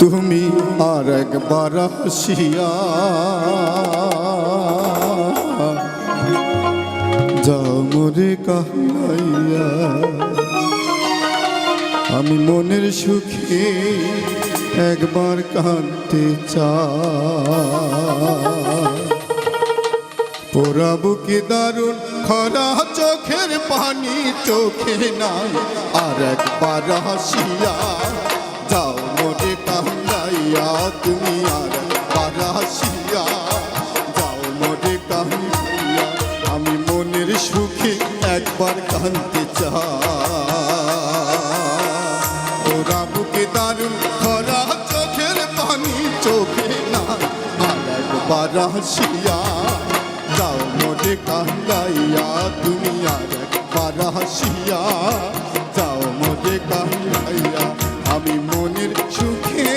তুমি আর একবার আসিয়া যাও মোরে কাহাইয়া, আমি মনের সুখে একবার কাঁদতে চাই। পোড়া বুকে দারুণ খরা চোখের পানি চোখে নাই, আর একবার হাসিয়া যাও মোরে কাহাইয়া, তুমি আর একবার হাসিয়া যাও মোরে কাহাইয়া, আমি মনের সুখে একবার কাঁদতে চাই। পোড়া বুকে দারুণ খরা চোখের পানি চোখে নাই, আর একবার হাসিয়া যাও মোরে কাহাইয়া, তুমি আর একবার হাসিয়া যাও মোরে কাহাইয়া, আমি মনের সুখে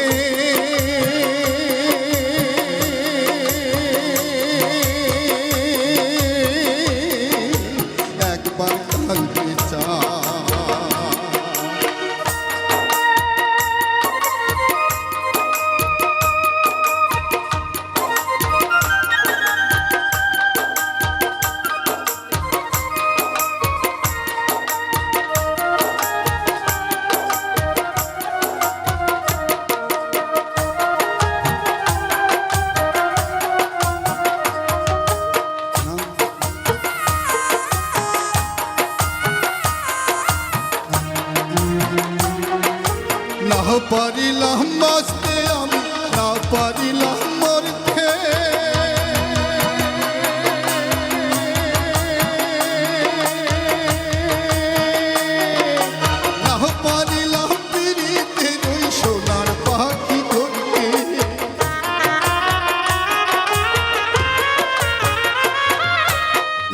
একবার কাঁদতে চাই। না পারিলাম বাঁচতে আমি, না পারিলাম মরতে, না পারিলাম পিরিতে ওই সোনার পাখি ধরতে,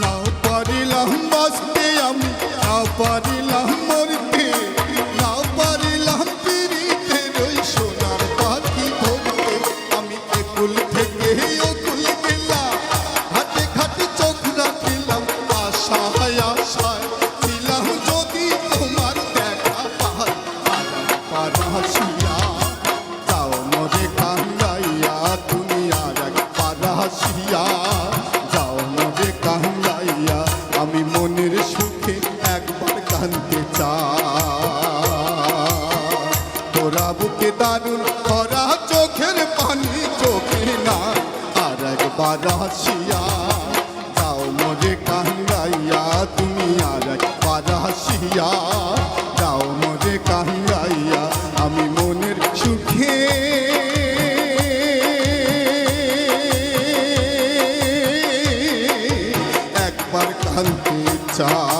না পারিলাম বাঁচতে আমি, না পারিলাম মরতে, না পারিলাম যাও মোরে কাহাইয়া, তুমি আর একবার হাসিয়া যাও মোরে কাহাইয়া, আমি মনের সুখে একবার কাঁদতে চাই। তোরা বুকে দারুণ ভরা চোখের পানি চোখে না, আর একবার হাসিয়া যাও মোরে কাহাইয়া, তুমি আর একবার হাসিয়া যাও মোরে কাহাইয়া, আমি মনের সুখে একবার কাঁদতে চাই।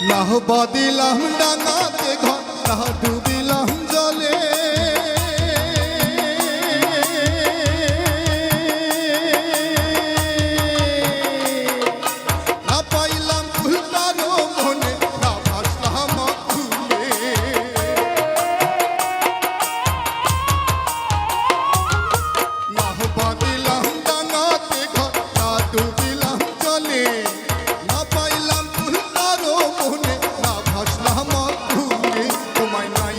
না বাদিলাম ডাঙাতে ঘর, না ডুবিলাম জলে, না পাইলাম ফুলটারও মনে, না ভাসলাম ফুলে, না বাদিলাম ডাঙাতে ঘর, না ডুবিলাম জলে, না পাইলাম ফুলটারও মনে, না ভাসলাম ফুলে, তোমায় নাই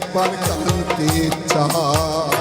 একবার জানতে চাই।